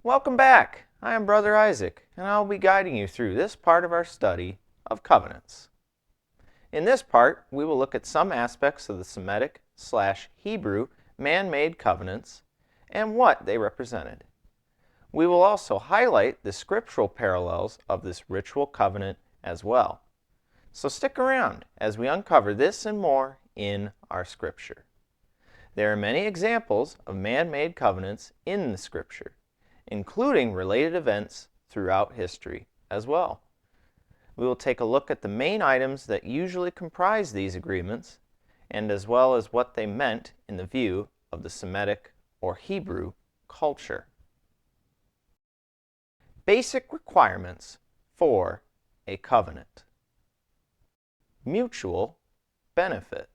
Welcome back. I am Brother Isaac, and I will be guiding you through this part of our study of covenants. In this part, we will look at some aspects of the Semitic/Hebrew man-made covenants and what they represented. We will also highlight the scriptural parallels of this ritual covenant as well. So stick around as we uncover this and more in our scripture. There are many examples of man-made covenants in the scripture, including related events throughout history as well. We will take a look at the main items that usually comprise these agreements, and as well as what they meant in the view of the Semitic or Hebrew culture. Basic requirements for a covenant. Mutual benefit.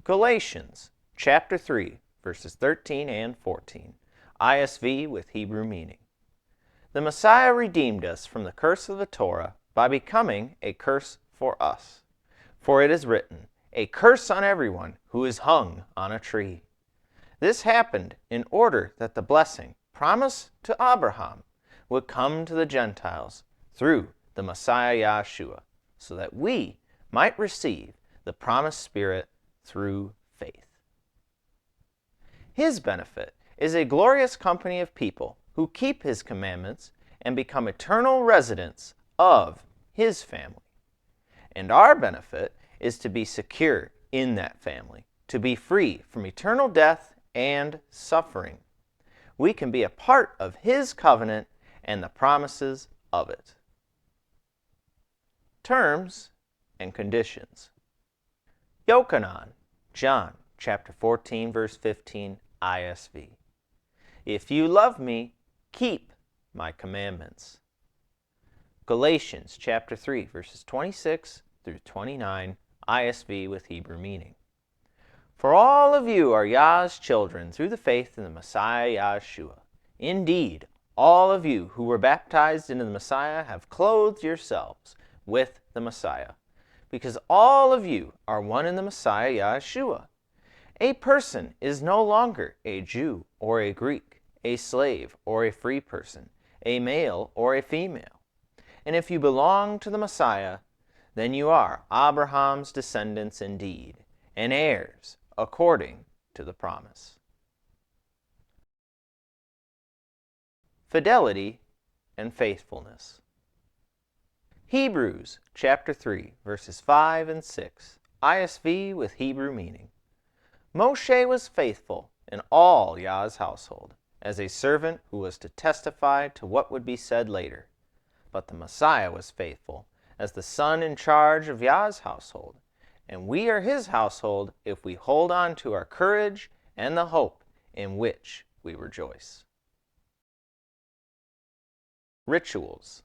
Galatians chapter 3, verses 13 and 14. ISV with Hebrew meaning. The Messiah redeemed us from the curse of the Torah by becoming a curse for us. For it is written, "A curse on everyone who is hung on a tree." This happened in order that the blessing promised to Abraham would come to the Gentiles through the Messiah Yahshua, so that we might receive the promised Spirit through faith. His benefit is a glorious company of people who keep His commandments and become eternal residents of His family. And our benefit is to be secure in that family, to be free from eternal death and suffering. We can be a part of His covenant and the promises of it. Terms and conditions. Yochanan, John chapter 14, verse 15, ISV. If you love me, keep my commandments. Galatians chapter 3, verses 26 through 29, ISV with Hebrew meaning. For all of you are Yah's children through the faith in the Messiah Yahshua. Indeed, all of you who were baptized into the Messiah have clothed yourselves with the Messiah, because all of you are one in the Messiah Yahshua. A person is no longer a Jew or a Greek, a slave or a free person, a male or a female. And if you belong to the Messiah, then you are Abraham's descendants indeed, and heirs according to the promise. Fidelity and faithfulness. Hebrews chapter 3, verses 5 and 6, ISV with Hebrew meaning. Moshe was faithful in all Yah's household, as a servant who was to testify to what would be said later. But the Messiah was faithful as the son in charge of Yah's household, and we are His household if we hold on to our courage and the hope in which we rejoice. Rituals.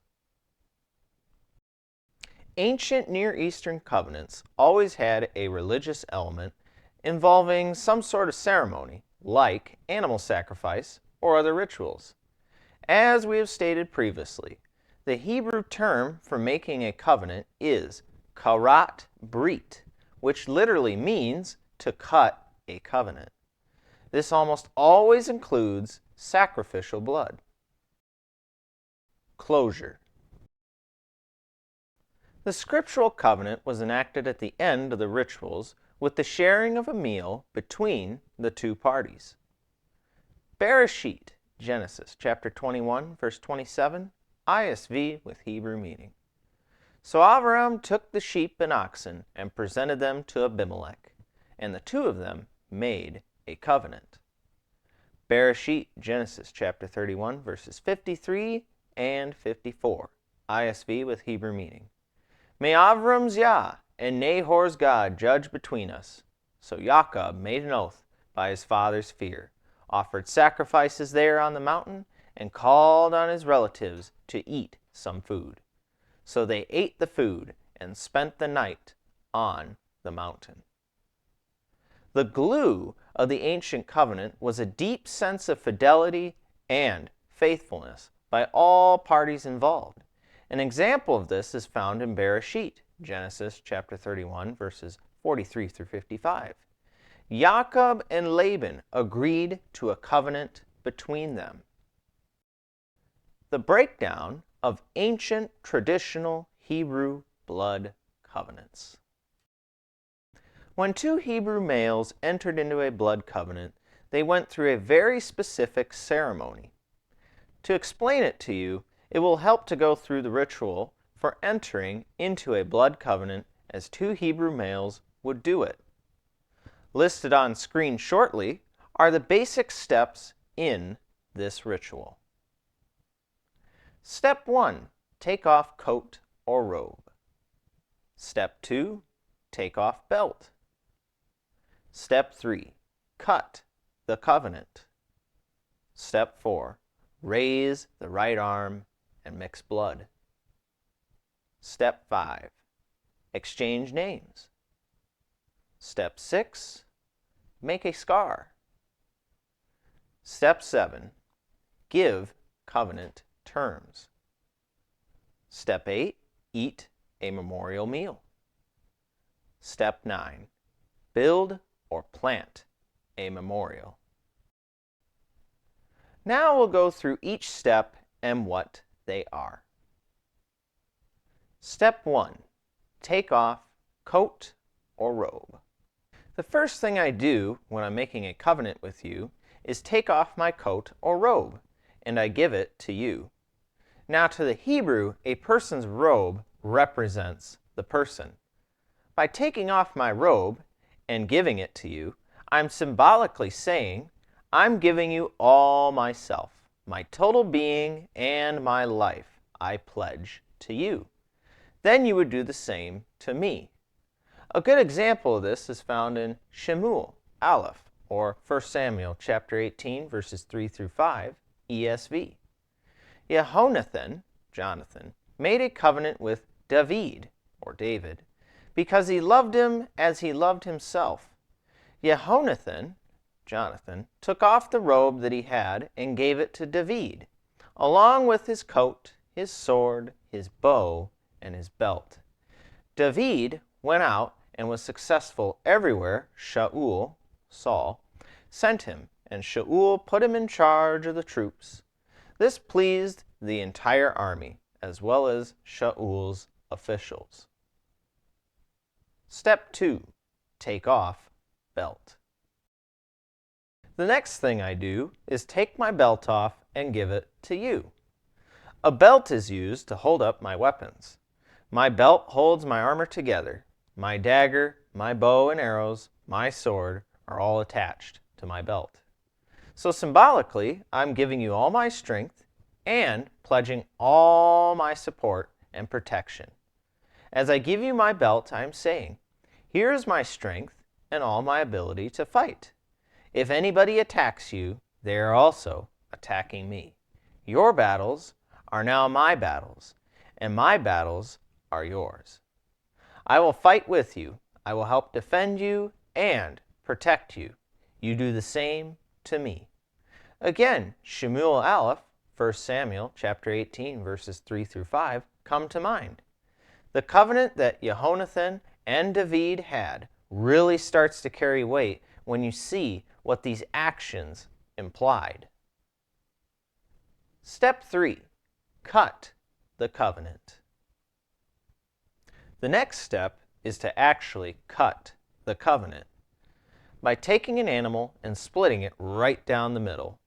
Ancient Near Eastern covenants always had a religious element involving some sort of ceremony, like animal sacrifice or other rituals. As we have stated previously, the Hebrew term for making a covenant is karat brit, which literally means to cut a covenant. This almost always includes sacrificial blood. Closure. The scriptural covenant was enacted at the end of the rituals with the sharing of a meal between the two parties. Bereshit, Genesis chapter 21, verse 27, ISV with Hebrew meaning. So Abraham took the sheep and oxen and presented them to Abimelech, and the two of them made a covenant. Bereshit, Genesis chapter 31, verses 53 and 54, ISV with Hebrew meaning. May Avram's Yah and Nahor's God judge between us. So Jacob made an oath by his father's fear, offered sacrifices there on the mountain, and called on his relatives to eat some food. So they ate the food and spent the night on the mountain. The glue of the ancient covenant was a deep sense of fidelity and faithfulness by all parties involved. An example of this is found in Bereshit, Genesis chapter 31, verses 43 through 55. Jacob and Laban agreed to a covenant between them. the breakdown of ancient traditional Hebrew blood covenants. When two Hebrew males entered into a blood covenant, they went through a very specific ceremony. To explain it to you, it will help to go through the ritual for entering into a blood covenant as two Hebrew males would do it. Listed on screen shortly are the basic steps in this ritual. Step 1. Take off coat or robe. Step 2. Take off belt. Step 3. Cut the covenant. Step 4. Raise the right arm and mix blood. Step 5. Exchange names. Step 6. Make a scar. Step 7. Give covenant terms. Step 8. Eat a memorial meal. Step 9. Build or plant a memorial. Now we'll go through each step and what they are. Step 1. Take off coat or robe. The first thing I do when I'm making a covenant with you is take off my coat or robe, and I give it to you. Now to the Hebrew, a person's robe represents the person. By taking off my robe and giving it to you, I'm symbolically saying, I'm giving you all myself, my total being and my life, I pledge to you. Then you would do the same to me. A good example of this is found in Shemuel, Aleph, or 1 Samuel chapter 18, verses 3 through 5, ESV. Jehonathan, Jonathan, made a covenant with David, or David, because he loved him as he loved himself. Jehonathan, Jonathan, took off the robe that he had and gave it to David, along with his coat, his sword, his bow, and his belt. David went out and was successful everywhere Shaul, Saul, sent him, and Shaul put him in charge of the troops. This pleased the entire army, as well as Shaul's officials. Step 2. Take off belt. The next thing I do is take my belt off and give it to you. A belt is used to hold up my weapons. My belt holds my armor together. My dagger, my bow and arrows, my sword are all attached to my belt. So symbolically, I'm giving you all my strength and pledging all my support and protection. As I give you my belt, I'm saying, here is my strength and all my ability to fight. If anybody attacks you, they are also attacking me. Your battles are now my battles, and my battles are yours. I will fight with you. I will help defend you and protect you. You do the same to me. Again, Shemuel Aleph, 1 Samuel chapter 18, verses 3 through 5, come to mind. The covenant that Jehonathan and David had really starts to carry weight when you see what these actions implied. Step 3. Cut the covenant. The next step is to actually cut the covenant by taking an animal and splitting it right down the middle.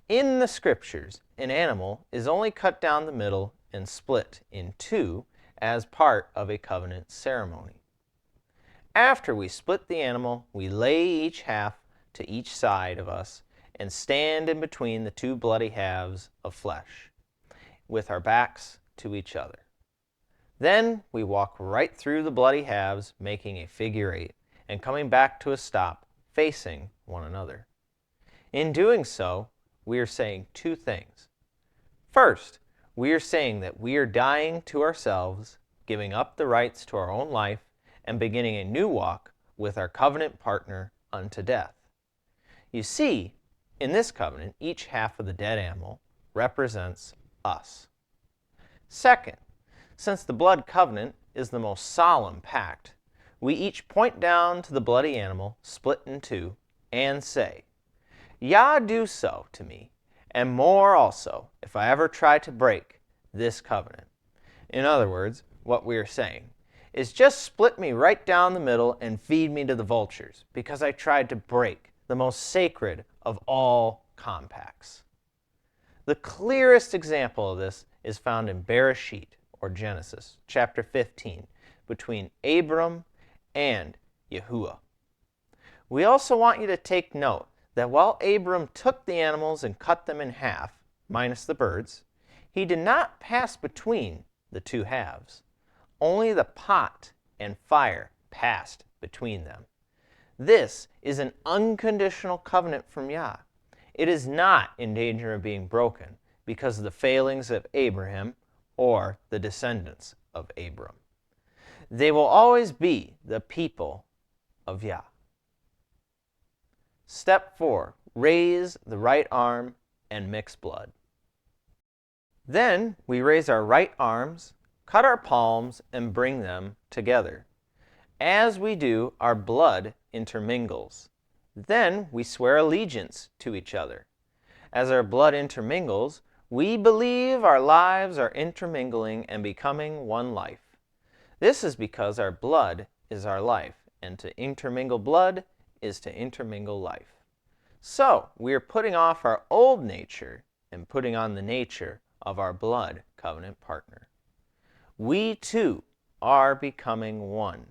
In the scriptures, an animal is only cut down the middle and split in two as part of a covenant ceremony. After we split the animal, we lay each half to each side of us and stand in between the two bloody halves of flesh, with our backs to each other. Then we walk right through the bloody halves, making a figure 8, and coming back to a stop, facing one another. In doing so, we are saying two things. First, we are saying that we are dying to ourselves, giving up the rights to our own life, and beginning a new walk with our covenant partner unto death. You see, in this covenant, each half of the dead animal represents us. Second, since the blood covenant is the most solemn pact, we each point down to the bloody animal split in two and say, Yah do so to me, and more also if I ever try to break this covenant. In other words, what we are saying is just split me right down the middle and feed me to the vultures because I tried to break the most sacred of all compacts. The clearest example of this is found in Bereshit, or Genesis, chapter 15, between Abram and Yahuwah. We also want you to take note that while Abram took the animals and cut them in half, minus the birds, he did not pass between the two halves. Only the pot and fire passed between them. This is an unconditional covenant from Yah. It is not in danger of being broken because of the failings of Abraham or the descendants of Abram. They will always be the people of Yah. Step 4. Raise the right arm and mix blood. Then we raise our right arms, cut our palms, and bring them together. As we do, our blood intermingles. Then we swear allegiance to each other. As our blood intermingles, we believe our lives are intermingling and becoming one life. This is because our blood is our life, and to intermingle blood is to intermingle life. So, we are putting off our old nature and putting on the nature of our blood covenant partner. We too are becoming one.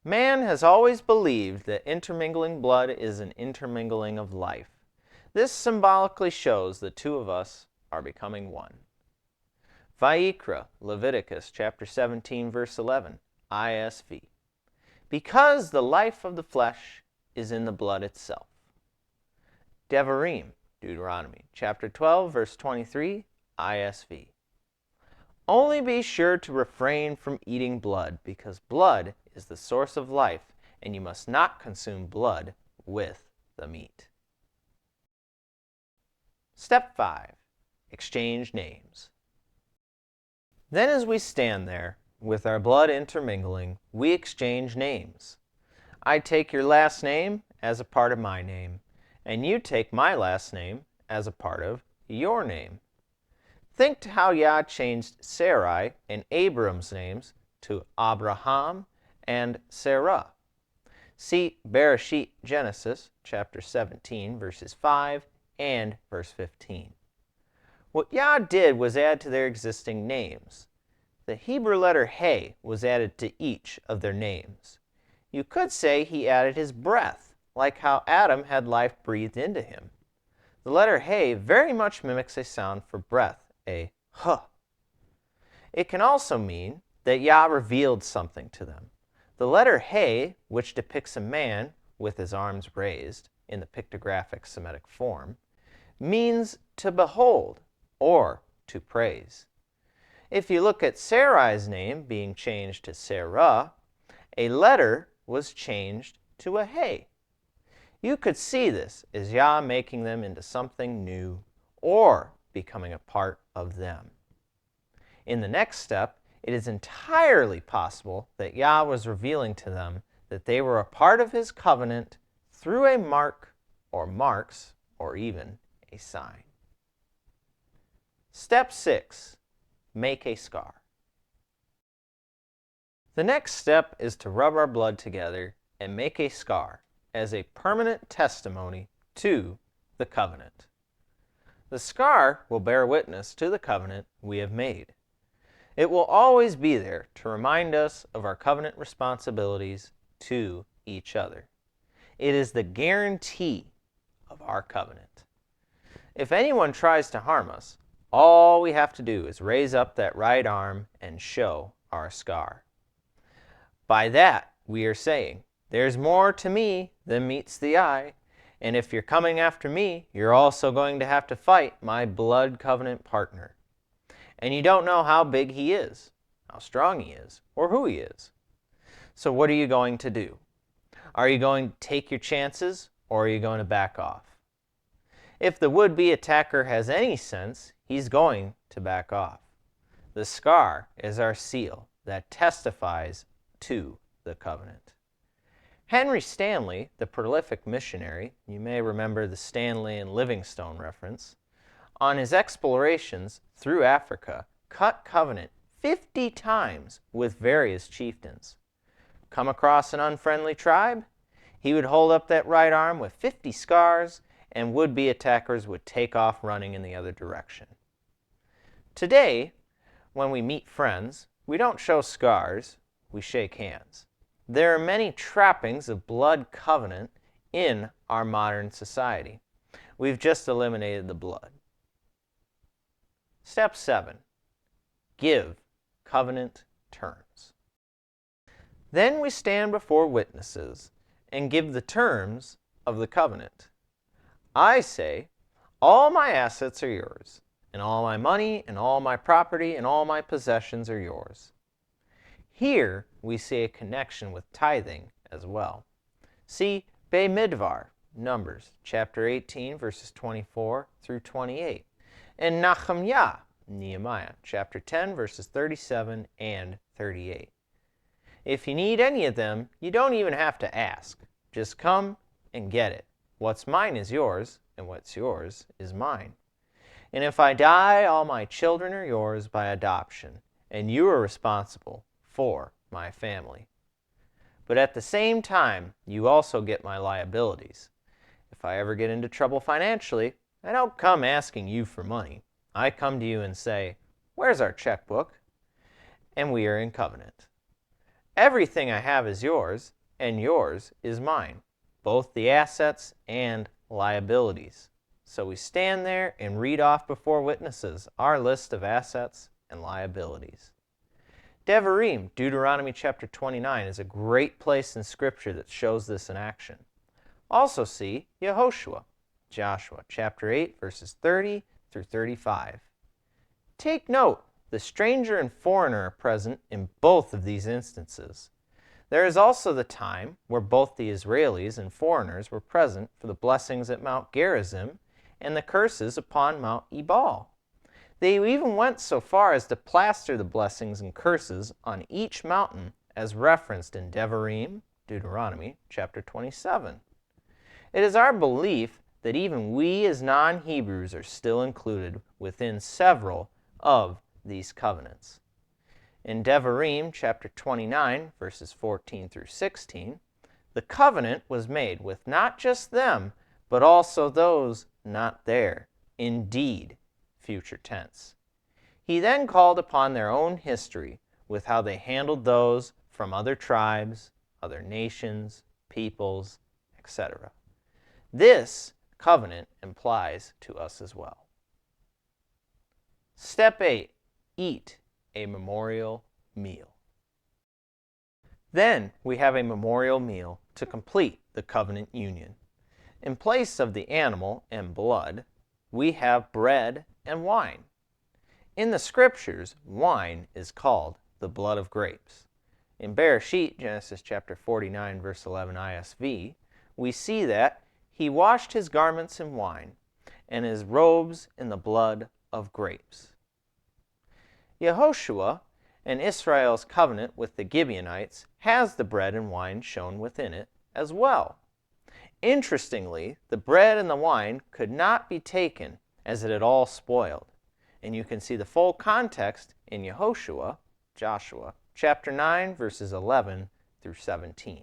Man has always believed that intermingling blood is an intermingling of life. This symbolically shows the two of us are becoming one. Vayikra, Leviticus chapter 17, verse 11, ISV. Because the life of the flesh is in the blood itself. Devarim, Deuteronomy chapter 12, verse 23, ISV. Only be sure to refrain from eating blood, because blood is the source of life, and you must not consume blood with the meat. Step 5. Exchange names. Then as we stand there, with our blood intermingling, we exchange names. I take your last name as a part of my name, and you take my last name as a part of your name. Think to how Yah changed Sarai and Abram's names to Abraham and Sarah. See Bereshit, Genesis chapter 17, verses 5 and verse 15. What Yah did was add to their existing names. The Hebrew letter He was added to each of their names. You could say he added his breath, like how Adam had life breathed into him. The letter He very much mimics a sound for breath, a H. It can also mean that Yah revealed something to them. The letter He, which depicts a man with his arms raised in the pictographic Semitic form, means to behold or to praise. If you look at Sarai's name being changed to Sarah, a letter was changed to a He. You could see this as Yah making them into something new or becoming a part of them. In the next step, it is entirely possible that Yah was revealing to them that they were a part of his covenant through a mark or marks or even a sign. Step 6. Make a scar. The next step is to rub our blood together and make a scar as a permanent testimony to the covenant. The scar will bear witness to the covenant we have made. It will always be there to remind us of our covenant responsibilities to each other. It is the guarantee of our covenant. If anyone tries to harm us, all we have to do is raise up that right arm and show our scar. By that, we are saying, there's more to me than meets the eye, and if you're coming after me, you're also going to have to fight my blood covenant partner. And you don't know how big he is, how strong he is, or who he is. So what are you going to do? Are you going to take your chances, or are you going to back off? If the would-be attacker has any sense, he's going to back off. The scar is our seal that testifies to the covenant. Henry Stanley, the prolific missionary, you may remember the Stanley and Livingstone reference, on his explorations through Africa, cut covenant 50 times with various chieftains. Come across an unfriendly tribe, he would hold up that right arm with 50 scars, and would-be attackers would take off running in the other direction. Today, when we meet friends, we don't show scars, we shake hands. There are many trappings of blood covenant in our modern society. We've just eliminated the blood. Step 7. Give covenant terms. Then we stand before witnesses and give the terms of the covenant. I say, all my assets are yours, and all my money and all my property and all my possessions are yours. Here we see a connection with tithing as well. See Bamidbar, Numbers, chapter 18, verses 24 through 28, and Nehemiah, chapter 10, verses 37 and 38. If you need any of them, you don't even have to ask. Just come and get it. What's mine is yours, and what's yours is mine. And if I die, all my children are yours by adoption, and you are responsible for my family. But at the same time, you also get my liabilities. If I ever get into trouble financially, I don't come asking you for money. I come to you and say, where's our checkbook? And we are in covenant. Everything I have is yours, and yours is mine, both the assets and liabilities. So we stand there and read off before witnesses our list of assets and liabilities. Devarim, Deuteronomy chapter 29, is a great place in Scripture that shows this in action. Also see Yehoshua, Joshua chapter 8, verses 30 through 35. Take note, the stranger and foreigner are present in both of these instances. There is also the time where both the Israelis and foreigners were present for the blessings at Mount Gerizim and the curses upon Mount Ebal. They even went so far as to plaster the blessings and curses on each mountain as referenced in Devarim, Deuteronomy chapter 27. It is our belief that even we as non-Hebrews are still included within several of these covenants. In Devarim chapter 29, verses 14 through 16, the covenant was made with not just them, but also those not there, indeed, future tense. He then called upon their own history with how they handled those from other tribes, other nations, peoples, etc. This covenant applies to us as well. Step 8. Eat a memorial meal. Then we have a memorial meal to complete the covenant union. In place of the animal and blood, we have bread and wine. In the Scriptures, wine is called the blood of grapes. In Bereshit, Genesis chapter 49, verse 11 ISV, we see that he washed his garments in wine and his robes in the blood of grapes. Yehoshua and Israel's covenant with the Gibeonites has the bread and wine shown within it as well. Interestingly, the bread and the wine could not be taken as it had all spoiled. And you can see the full context in Yehoshua, Joshua, chapter 9, verses 11 through 17.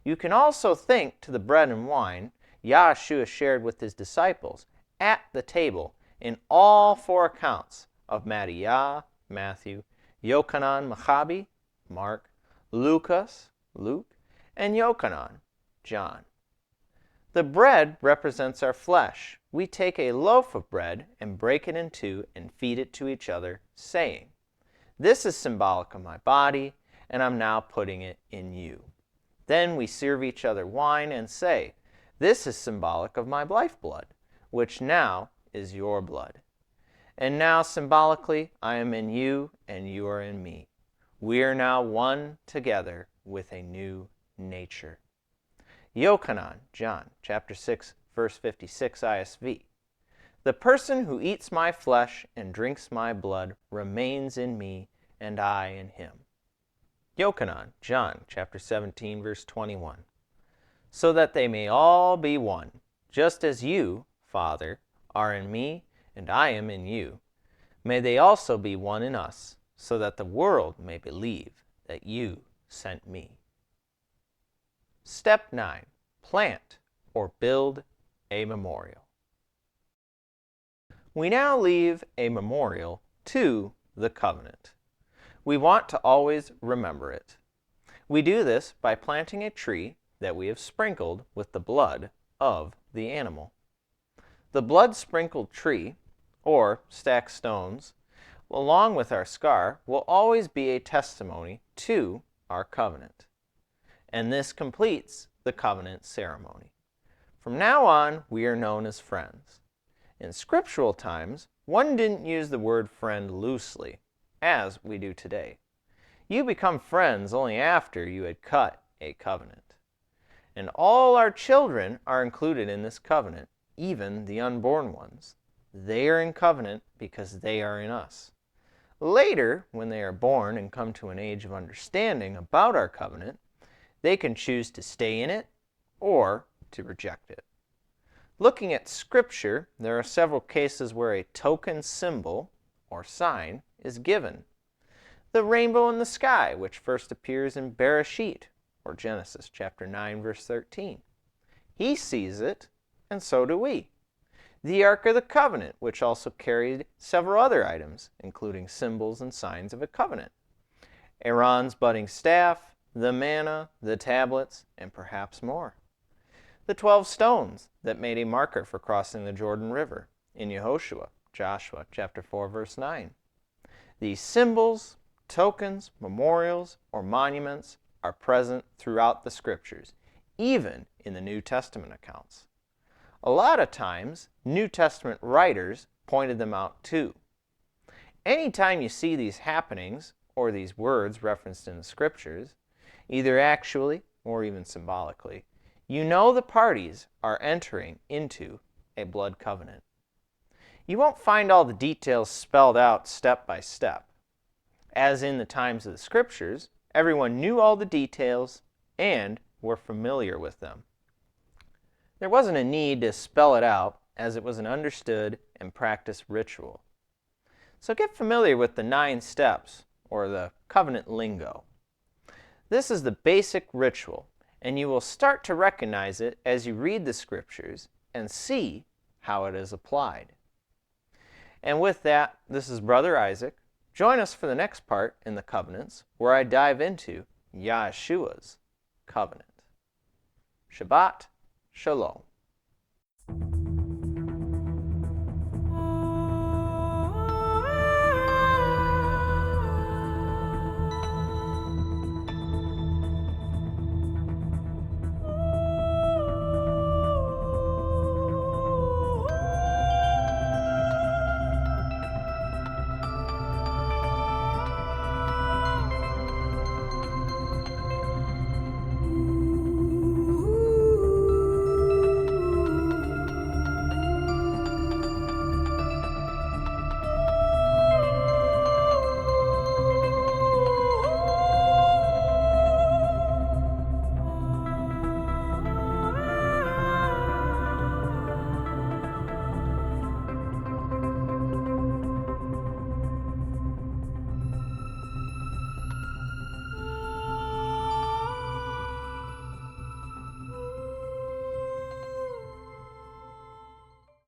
You can also think to the bread and wine Yahshua shared with his disciples at the table in all four accounts of Matthiah, Matthew, Yochanan, Maccabi, Mark, Lucas, Luke, and Yochanan, John. The bread represents our flesh. We take a loaf of bread and break it in two and feed it to each other, saying, "This is symbolic of my body, and I'm now putting it in you." Then we serve each other wine and say, "This is symbolic of my lifeblood, which now is your blood. And now symbolically I am in you and you are in me. We are now one together with a new nature." Yochanan, John, chapter 6, verse 56 ISV. "The person who eats my flesh and drinks my blood remains in me, and I in him." Yochanan, John, chapter 17, verse 21. "So that they may all be one, just as you, Father, are in me, and I am in you, may they also be one in us, so that the world may believe that you sent me. Step 9. Plant or build a memorial. We now leave a memorial to the covenant. We want to always remember it. We do this by planting a tree that we have sprinkled with the blood of the animal. The blood-sprinkled tree, or stacked stones, along with our scar, will always be a testimony to our covenant. And this completes the covenant ceremony. From now on, we are known as friends. In scriptural times, one didn't use the word friend loosely, as we do today. You become friends only after you had cut a covenant. And all our children are included in this covenant, even the unborn ones. They are in covenant because they are in us. Later, when they are born and come to an age of understanding about our covenant, they can choose to stay in it or to reject it. Looking at Scripture, there are several cases where a token symbol or sign is given. The rainbow in the sky, which first appears in Bereshit, or Genesis chapter 9, verse 13. He sees it, and so do we. The Ark of the Covenant, which also carried several other items, including symbols and signs of a covenant. Aaron's budding staff, the manna, the tablets, and perhaps more. The 12 stones that made a marker for crossing the Jordan River in Yehoshua, Joshua chapter 4, verse 9. These symbols, tokens, memorials, or monuments are present throughout the Scriptures, even in the New Testament accounts. A lot of times, New Testament writers pointed them out too. Anytime you see these happenings, or these words referenced in the Scriptures, either actually or even symbolically, you know the parties are entering into a blood covenant. You won't find all the details spelled out step by step. As in the times of the Scriptures, everyone knew all the details and were familiar with them. There wasn't a need to spell it out, as it was an understood and practiced ritual. So get familiar with the 9 steps, or the covenant lingo. This is the basic ritual, and you will start to recognize it as you read the Scriptures and see how it is applied. And with that, this is Brother Isaac. Join us for the next part in the covenants, where I dive into Yahshua's covenant. Shabbat Shalom.